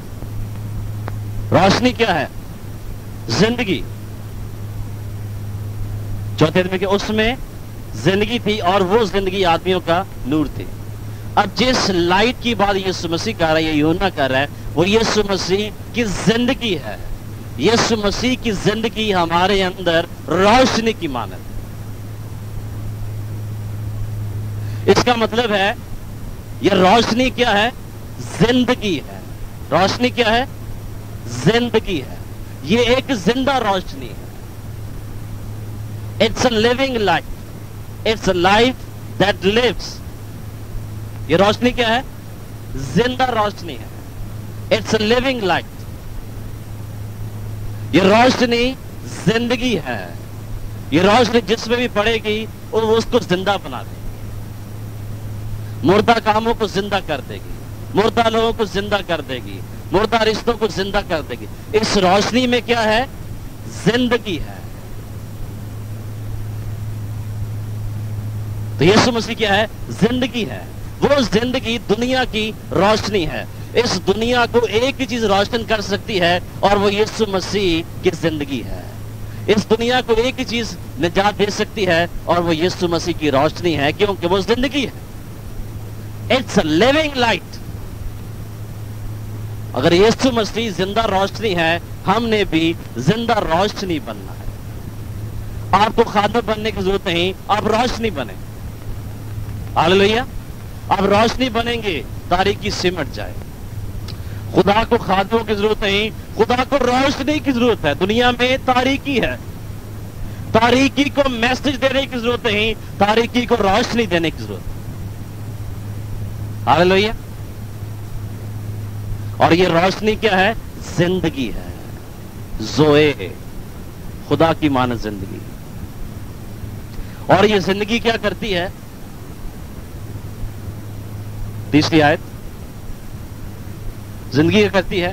روشنی کیا ہے؟ زندگی۔ چوتھے آدمی کہ اس میں زندگی تھی اور وہ زندگی آدمیوں کا نور تھی۔ اب جس لائٹ کی بات یسوع مسیح کر رہا ہے، یہ یوحنا کر رہا ہے، وہ یسوع مسیح کی زندگی ہے۔ یسوع مسیح کی زندگی ہمارے اندر روشنی کی مانند ہے۔ اس کا مطلب ہے یہ روشنی کیا ہے؟ زندگی ہے۔ روشنی کیا ہے؟ زندگی ہے۔ یہ ایک زندہ روشنی ہے۔ It's a living light, it's a light that lives. یہ روشنی کیا ہے؟ زندہ روشنی ہے۔ It's a living light. یہ روشنی زندگی ہے۔ یہ روشنی جس میں بھی پڑے گی وہ اس کو زندہ بنا دے گی، مردہ کاموں کو زندہ کر دے گی، مردہ لوگوں کو زندہ کر دے گی، مردہ رشتوں کو زندہ کر دے گی۔ اس روشنی میں کیا ہے؟ زندگی ہے۔ تو یسوع مسیح کیا ہے؟ زندگی ہے۔ وہ زندگی دنیا کی روشنی ہے۔ اس دنیا کو ایک ہی چیز روشن کر سکتی ہے اور وہ یسوع مسیح کی زندگی ہے۔ اس دنیا کو ایک ہی چیز نجات دے سکتی ہے اور وہ یسوع مسیح کی روشنی ہے، کیونکہ وہ زندگی ہے۔ It's a living light. اگر یسوع مسیح زندہ روشنی ہے، ہم نے بھی زندہ روشنی بننا ہے۔ آپ کو خادم بننے کی ضرورت نہیں، آپ روشنی بنیں۔ ہاللیلویہ۔ آپ روشنی بنیں گے، تاریکی سمٹ جائے۔ خدا کو خادموں کی ضرورت نہیں، خدا کو روشنی کی ضرورت ہے۔ دنیا میں تاریکی ہے، تاریکی کو میسج دینے کی ضرورت نہیں، تاریکی کو روشنی دینے کی ضرورت ہے۔ ہاللیلویہ۔ اور یہ روشنی کیا ہے؟ زندگی ہے، زوئے، خدا کی مانند زندگی۔ اور یہ زندگی کیا کرتی ہے؟ تیسری آیت، زندگی کیا کرتی ہے؟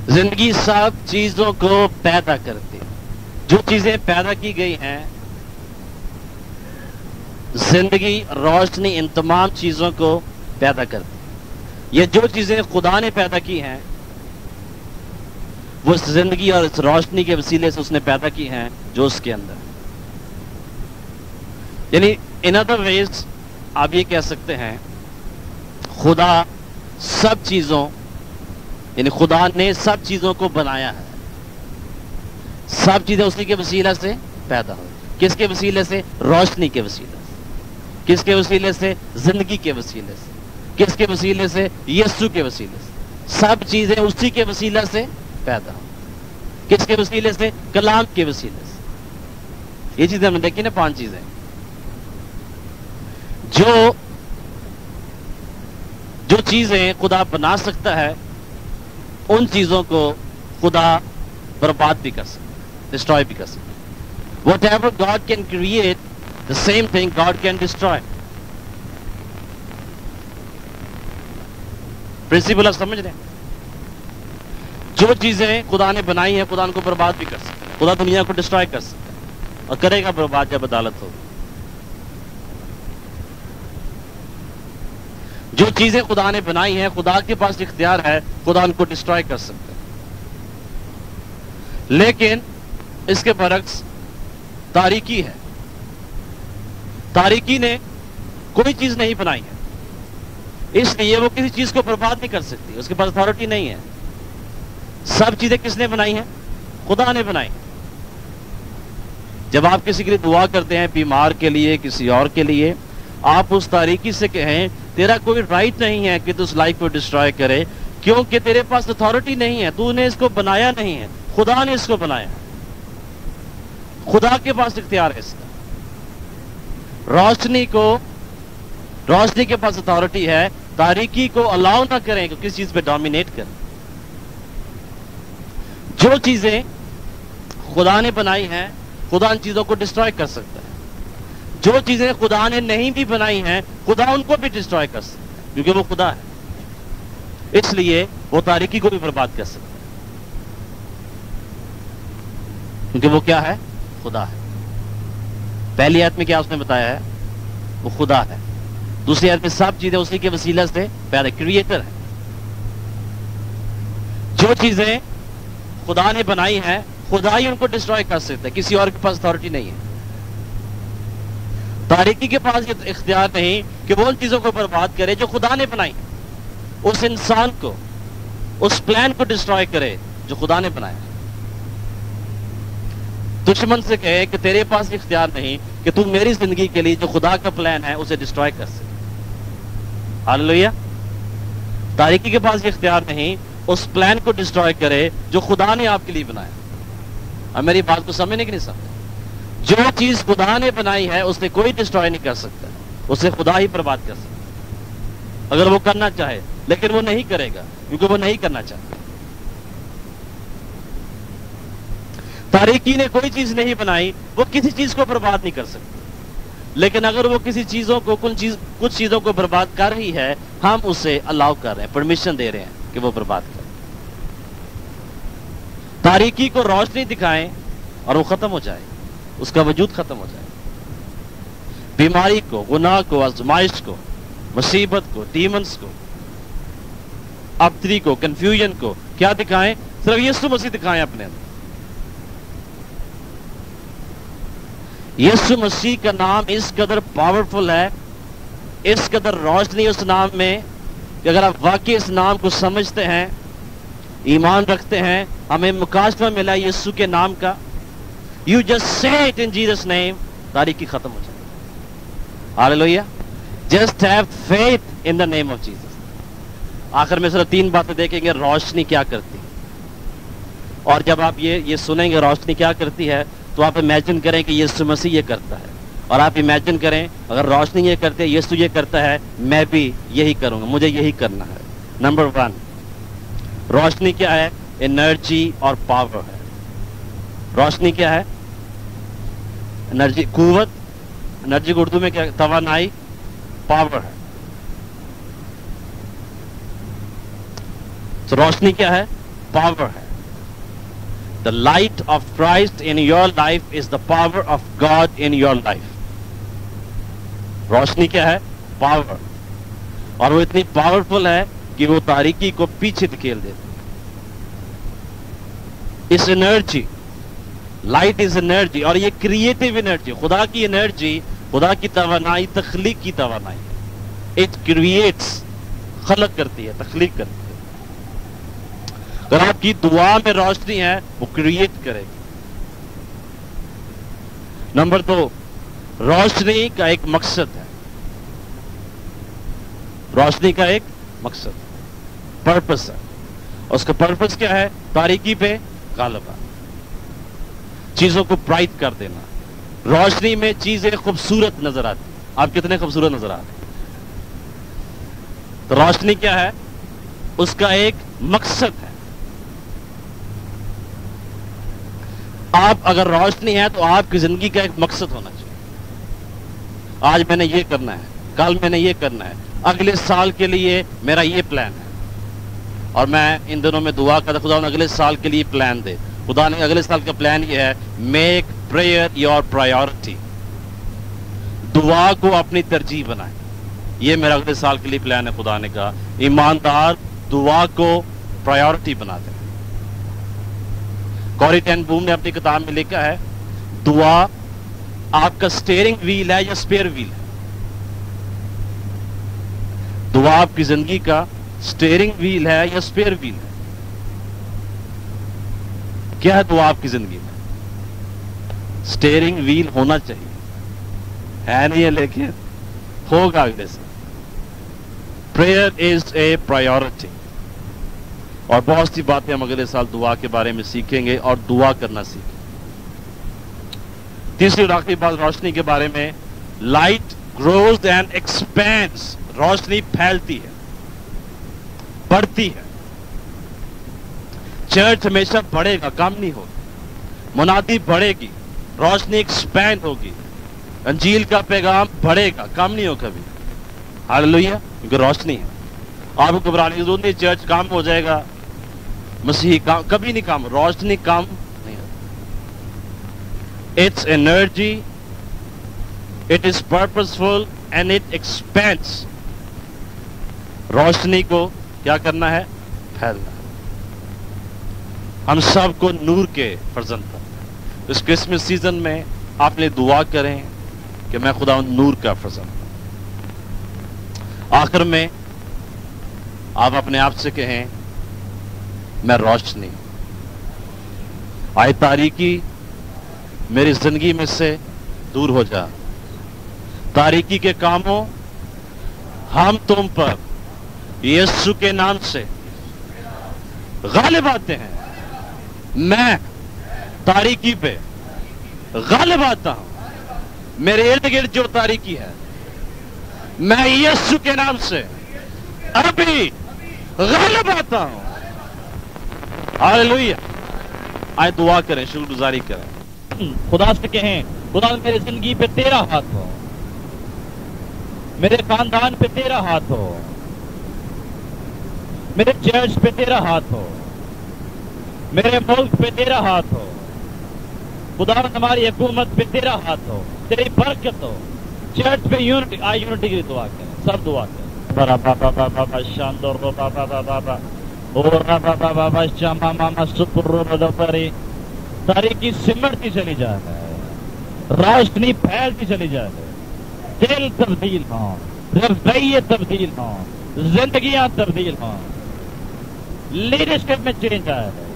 زندگی سب چیزوں کو پیدا کرتی ہے۔ جو چیزیں پیدا کی گئی ہیں، زندگی، روشنی، ان تمام چیزوں کو پیدا کرتی ہے۔ یہ جو چیزیں خدا نے پیدا کی ہیں وہ اس زندگی اور اس روشنی کے وسیلے سے اس نے پیدا کی ہیں جو اس کے اندر، یعنی ان ادر ویز آپ یہ کہہ سکتے ہیں خدا سب چیزوں، یعنی خدا نے سب چیزوں کو بنایا ہے۔ سب چیزیں اسی کے وسیلے سے پیدا ہوئی۔ کس کے وسیلے سے؟ روشنی کے وسیلے سے۔ کس کے وسیلے سے؟ زندگی کے وسیلے سے۔ کس کے وسیلے سے؟ یسوع کے وسیلے سے۔ سب چیزیں اسی کے وسیلے سے پیدا ہوئی۔ کس کے وسیلے سے؟ کلام کے وسیلے سے۔ یہ چیزیں ہم نے دیکھی نا، 5 چیزیں جو چیزیں خدا بنا سکتا ہے، ان چیزوں کو خدا برباد بھی کر سکتا ہے، ڈسٹروائے بھی کر سکتا ہے۔ Whatever God can create, the same thing God can destroy۔ Principle آپ سمجھ رہے ہیں؟ جو چیزیں خدا نے بنائی ہیں خدا ان کو برباد بھی کر سکتا ہے. خدا دنیا کو ڈسٹرائے کر سکتا ہے اور کرے گا برباد جب عدالت ہوگی. جو چیزیں خدا نے بنائی ہیں خدا کے پاس اختیار ہے, خدا ان کو ڈسٹرائے کر سکتا ہے. لیکن اس کے برعکس تاریکی ہے. تاریکی نے کوئی چیز نہیں بنائی ہے, اس لیے وہ کسی چیز کو برباد نہیں کر سکتی, اس کے پاس اتھارٹی نہیں ہے. سب چیزیں کس نے بنائی ہیں؟ خدا نے بنائی. جب آپ کسی کے لیے دعا کرتے ہیں, بیمار کے لیے, کسی اور کے لیے, آپ اس تاریکی سے کہیں تیرا کوئی رائٹ نہیں ہے کہ تو اس لائف کو ڈسٹرائے کرے, کیونکہ تیرے پاس اتھارٹی نہیں ہے, تو نے اس کو بنایا نہیں ہے, خدا نے اس کو بنایا. خدا کے پاس اختیار ہے اس کا. روشنی کے پاس اتھارٹی ہے, تاریکی کو الاؤ نہ کریں کہ کسی چیز پہ ڈومینیٹ کریں. جو چیزیں خدا نے بنائی ہیں خدا ان چیزوں کو ڈسٹرائے کر سکتا ہے. جو چیزیں خدا نے نہیں بھی بنائی ہیں خدا ان کو بھی ڈسٹرائے کر سکتا ہے, کیونکہ وہ خدا ہے. اس لیے وہ تاریکی کو بھی برباد کر سکتا ہے, کیونکہ وہ کیا ہے؟ خدا ہے. پہلی آیت میں کیا اس نے بتایا ہے؟ وہ خدا ہے. دوسری آیت میں سب چیزیں اسی کے وسیلہ سے پیدا, کریٹر ہے. جو چیزیں خدا نے بنائی ہیں خدا ہی ان کو ڈسٹرائے کر سکتا ہے, کسی اور کے پاس اتھارٹی نہیں ہے. تاریکی کے پاس یہ اختیار نہیں کہ وہ ان چیزوں کو برباد کرے جو خدا نے بنائی, اس انسان کو, اس پلان کو ڈسٹرائے کرے جو خدا نے بنایا. دشمن سے کہے کہ تیرے پاس اختیار نہیں کہ تو میری زندگی کے لیے جو خدا کا پلان ہے اسے ڈسٹرائے کر سکے. ہاللیلویا. تاریکی کے پاس یہ اختیار نہیں اس پلان کو ڈسٹرائے کرے جو خدا نے آپ کے لیے بنایا. اب میری بات کو سمجھنے کی نہیں سمجھے؟ جو چیز خدا نے بنائی ہے اسے کوئی ڈسٹرائے نہیں کر سکتا, اسے خدا ہی برباد کر سکتا اگر وہ کرنا چاہے, لیکن وہ نہیں کرے گا کیونکہ وہ نہیں کرنا چاہتا. تاریکی نے کوئی چیز نہیں بنائی, وہ کسی چیز کو برباد نہیں کر سکتی. لیکن اگر وہ کسی چیزوں کو کچھ چیزوں کو برباد کر رہی ہے, ہم اسے الاؤ کر رہے ہیں, پرمیشن دے رہے ہیں کہ وہ برباد کرے. تاریکی کو روشنی دکھائیں اور وہ ختم ہو جائے, اس کا وجود ختم ہو جائے. بیماری کو, گناہ کو, آزمائش کو, مصیبت کو, ڈیمنز کو, ابتری کو, کنفیوژن کو کیا دکھائیں؟ صرف یسوع مسیح دکھائیں اپنے اندر. یسوع مسیح کا نام اس قدر پاورفل ہے, اس قدر روشنی اس نام میں کہ اگر آپ واقعی اس نام کو سمجھتے ہیں, ایمان رکھتے ہیں, ہمیں مکاشفہ ملا یسوع کے نام کا, you just say it in Jesus name, تاریکی ختم ہو جائے. Hallelujah. Just have faith in the name of Jesus. آخر میں صرف 3 باتیں دیکھیں گے روشنی کیا کرتی ہے, اور جب آپ یہ سنیں گے روشنی کیا کرتی ہے تو آپ امیجن کریں کہ یسوع مسیح یہ کرتا ہے, اور آپ امیجن کریں اگر روشنی یہ کرتی ہے, یسوع یہ کرتا ہے, میں بھی یہی کروں گا, مجھے یہی کرنا ہے. نمبر 1, روشنی کیا ہے؟ انرجی اور پاور ہے. روشنی کیا ہے؟ انرجی, قوت. انرجی کو اردو میں کیا؟ توانائی. پاور ہے. تو روشنی کیا ہے؟ پاور ہے. The light of Christ in your life is the power of God in your life. روشنی کیا ہے؟ پاور. اور وہ اتنی پاورفل ہے کہ وہ تاریکی کو پیچھے دھکیل دیتی. اس انرجی, لائٹ از انرجی, اور یہ کریٹو انرجی, خدا کی انرجی, خدا کی توانائی, تخلیق کی توانائی. اٹ کریٹس, خلق کرتی ہے, تخلیق کرتی ہے. اگر آپ کی دعا میں روشنی ہے وہ کریٹ کرے گی. نمبر 2, روشنی کا ایک مقصد ہے. روشنی کا ایک مقصد, پرپس ہے. اس کا پرپس کیا ہے؟ تاریکی پہ غالبہ, چیزوں کو برائٹ کر دینا. روشنی میں چیزیں خوبصورت نظر آتی. آپ کتنے خوبصورت نظر آتے ہیں. تو روشنی کیا ہے؟ اس کا ایک مقصد ہے. آپ اگر روشنی ہے تو آپ کی زندگی کا ایک مقصد ہونا چاہیے. آج میں نے یہ کرنا ہے, کل میں نے یہ کرنا ہے, اگلے سال کے لیے میرا یہ پلان ہے. اور میں ان دنوں میں دعا کرتا خدا نے اگلے سال کے لیے پلان دے. خدا نے اگلے سال کا پلان یہ ہے, میک پریئر یور پرائیورٹی. دعا کو اپنی ترجیح بنائیں. یہ میرا اگلے سال کے لیے پلان ہے. خدا نے کہا ایماندار دعا کو پرائیورٹی بنا دیں. کوری ٹین بوم نے اپنی کتاب میں لکھا ہے دعا آپ کا سٹیئرنگ ویل ہے یا سپیئر ویل ہے. دعا آپ کی زندگی کا سٹیئرنگ ویل ہے یا سپیئر ویل ہے. کیا ہے دعا آپ کی زندگی میں؟ سٹیئرنگ ویل ہونا چاہیے, ہے نہیں ہے لیکن ہوگا اگلے سے. Prayer is a priority. اور بہت سی باتیں ہم اگلے سال دعا کے بارے میں سیکھیں گے اور دعا کرنا سیکھیں. تیسری اور آخری بات روشنی کے بارے میں, لائٹ گروز اینڈ ایکسپینڈز. روشنی پھیلتی ہے, بڑھتی ہے. چرچ ہمیشہ بڑھے گا, کم نہیں ہوگا. منادی بڑھے گی, روشنی ایکسپینڈ ہوگی. انجیل کا پیغام بڑھے گا, کم نہیں ہوگا کبھی. ہاللیلویا, کیونکہ روشنی ہے. آپ کو گھبرانے کی ضرورت نہیں. چرچ کام ہو جائے گا, مسیحی کام کبھی نہیں کام. روشنی کام نہیں ہوگا. It's energy, it is purposeful and it expands. روشنی کو کیا کرنا ہے؟ پھیلنا. ہم سب کو نور کے فرزند ہیں. اس کرسمس سیزن میں آپ نے دعا کریں کہ میں خدا نور کا فرزند ہوں. آخر میں آپ اپنے آپ سے کہیں میں روشنی ہوں. آئے تاریکی میری زندگی میں سے دور ہو جا. تاریکی کے کاموں ہم تم پر یسوع کے نام سے غالب آتے ہیں. میں تاریکی پہ غالب آتا ہوں. میرے ارد گرد جو تاریکی ہے میں یسوع کے نام سے ابھی غالب آتا ہوں. ہاللیلویا. آئے دعا کریں, شکر گزاری کریں. خدا سے کہیں خدا میری زندگی پہ تیرا ہاتھ ہو, میرے خاندان پہ تیرا ہاتھ ہو, میرے چرچ پہ تیرا ہاتھ ہو, میرے ملک پہ تیرا ہاتھ ہو. خدا ہماری حکومت پہ تیرا ہاتھ ہو, تیری برکت ہو. چرچ پہ یونٹی, یونٹی کی دعا کریں, سب دعا کریں. بابا بابا بابا شاندور بابا بابا بابا اور بابا بابا شاما ماما سپر بدپری. تاریکی سمٹتی چلی جا رہا ہے, روشنی پھیلتی چلی جا رہی ہے. دل تبدیل ہوں, رویے تبدیل ہوں, زندگیاں تبدیل ہوں, لیڈرشپ میں چینج آیا ہے.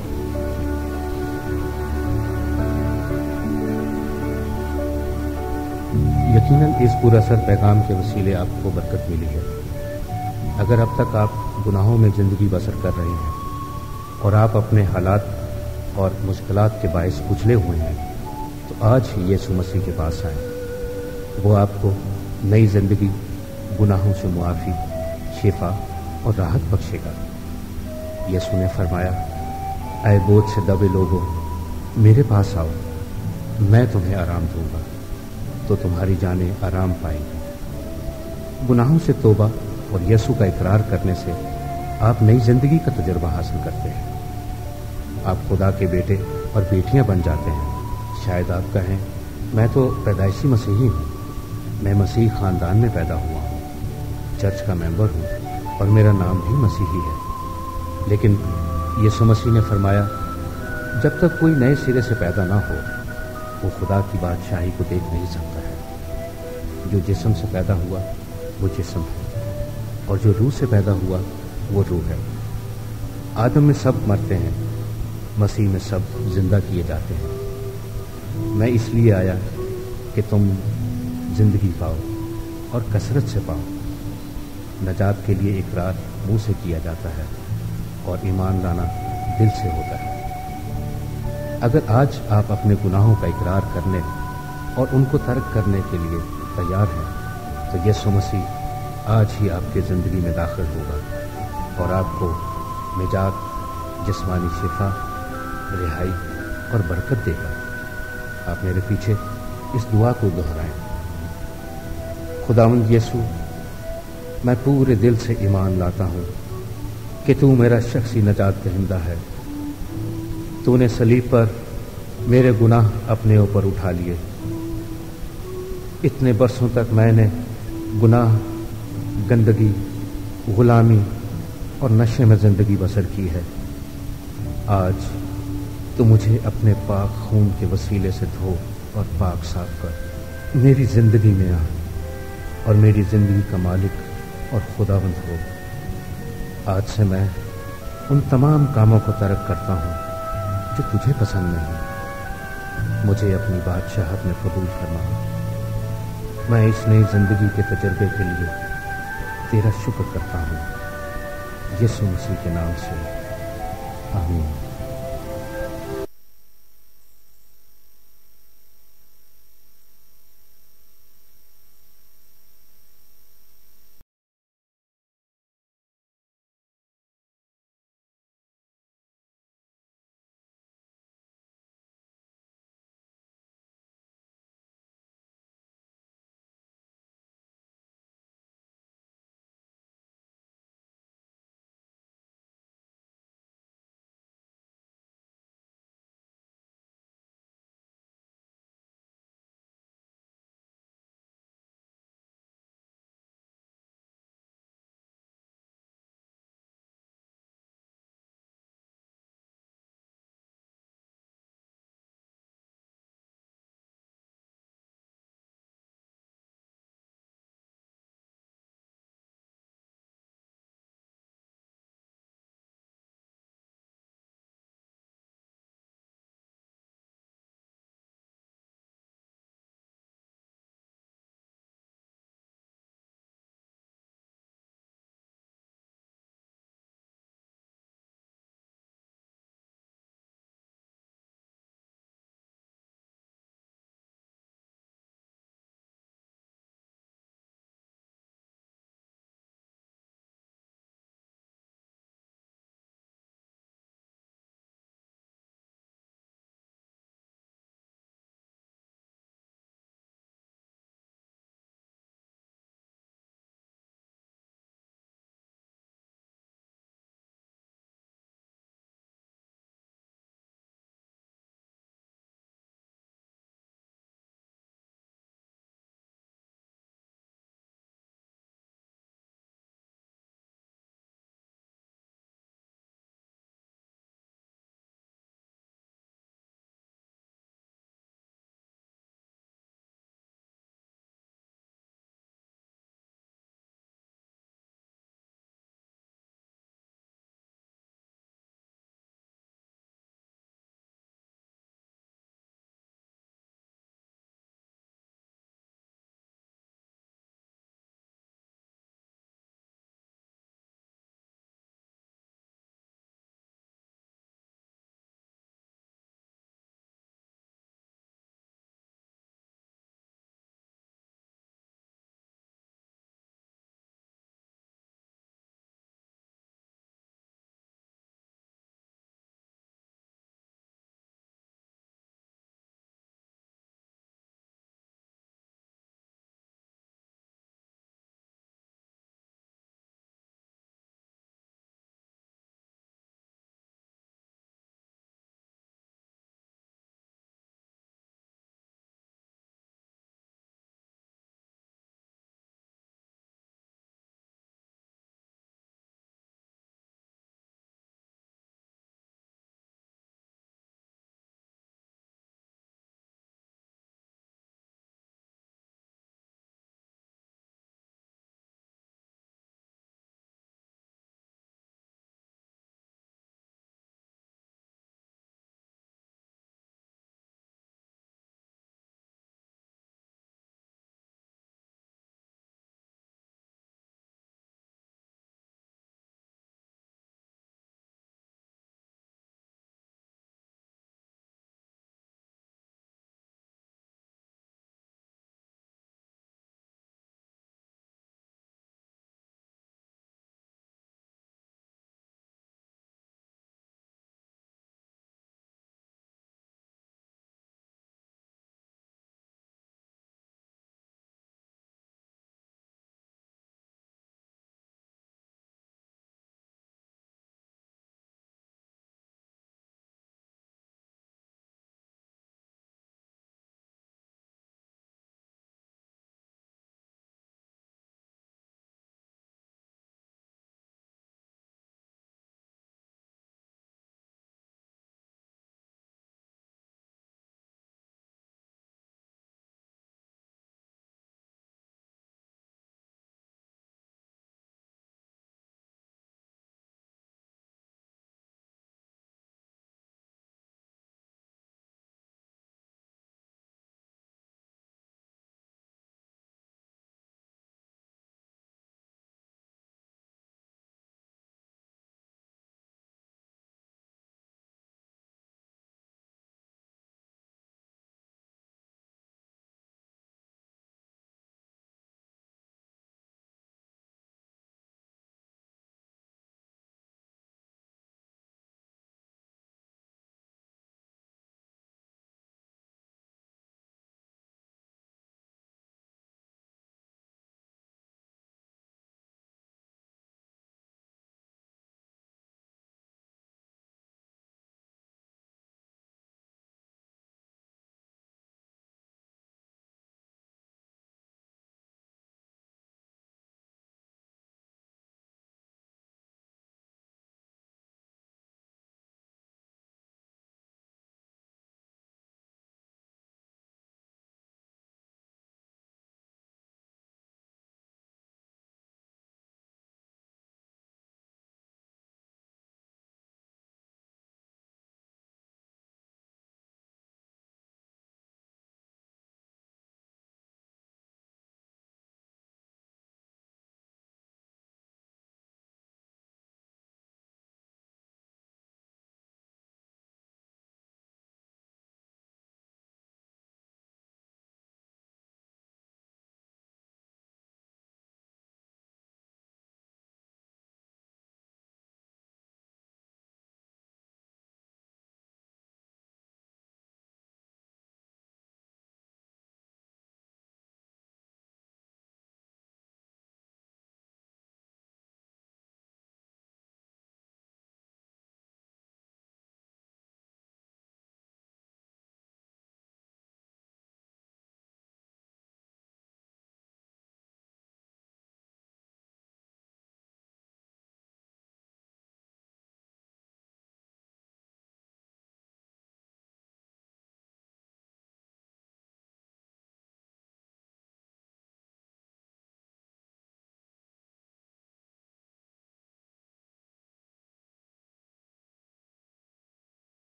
یقیناً اس پر اثر پیغام کے وسیلے آپ کو برکت ملی ہے. اگر اب تک آپ گناہوں میں زندگی بسر کر رہے ہیں اور آپ اپنے حالات اور مشکلات کے باعث کچلے ہوئے ہیں تو آج ہی یسوع مسیح کے پاس آئیں. وہ آپ کو نئی زندگی, گناہوں سے معافی, شفا اور راحت بخشے گا. یسوع نے فرمایا اے بوجھ سے دبے لوگو میرے پاس آؤ, میں تمہیں آرام دوں گا تو تمہاری جانیں آرام پائیں گی. گناہوں سے توبہ اور یسوع کا اقرار کرنے سے آپ نئی زندگی کا تجربہ حاصل کرتے ہیں. آپ خدا کے بیٹے اور بیٹیاں بن جاتے ہیں. شاید آپ کہیں میں تو پیدائشی مسیحی ہوں, میں مسیحی خاندان میں پیدا ہوا ہوں, چرچ کا ممبر ہوں اور میرا نام بھی مسیحی ہے. لیکن یسوع مسیح نے فرمایا جب تک کوئی نئے سرے سے پیدا نہ ہو وہ خدا کی بادشاہی کو دیکھ نہیں سکتا ہے. جو جسم سے پیدا ہوا وہ جسم ہے اور جو روح سے پیدا ہوا وہ روح ہے. آدم میں سب مرتے ہیں, مسیح میں سب زندہ کیے جاتے ہیں. میں اس لیے آیا کہ تم زندگی پاؤ اور کثرت سے پاؤ. نجات کے لیے اقرار منہ سے کیا جاتا ہے اور ایمان لانا دل سے ہوتا ہے. اگر آج آپ اپنے گناہوں کا اقرار کرنے اور ان کو ترک کرنے کے لیے تیار ہیں تو یسوع مسیح آج ہی آپ کی زندگی میں داخل ہوگا اور آپ کو نجات, جسمانی شفا, رہائی اور برکت دے گا. آپ میرے پیچھے اس دعا کو دہرائیں. خداوند یسوع میں پورے دل سے ایمان لاتا ہوں کہ تو میرا شخصی نجات دہندہ ہے۔ تو نے صلیب پر میرے گناہ اپنے اوپر اٹھا لیے۔ اتنے برسوں تک میں نے گناہ، گندگی، غلامی اور نشے میں زندگی بسر کی ہے۔ آج تو مجھے اپنے پاک خون کے وسیلے سے دھو اور پاک صاف کر میری زندگی میں آ اور میری زندگی کا مالک اور خداوند ہو۔ آج سے میں ان تمام کاموں کو ترک کرتا ہوں جو تجھے پسند نہیں۔ مجھے اپنی بادشاہت میں قبول فرما۔ میں اس نئی زندگی کے تجربے کے لیے تیرا شکر کرتا ہوں، یسوع مسیح کے نام سے، آمین۔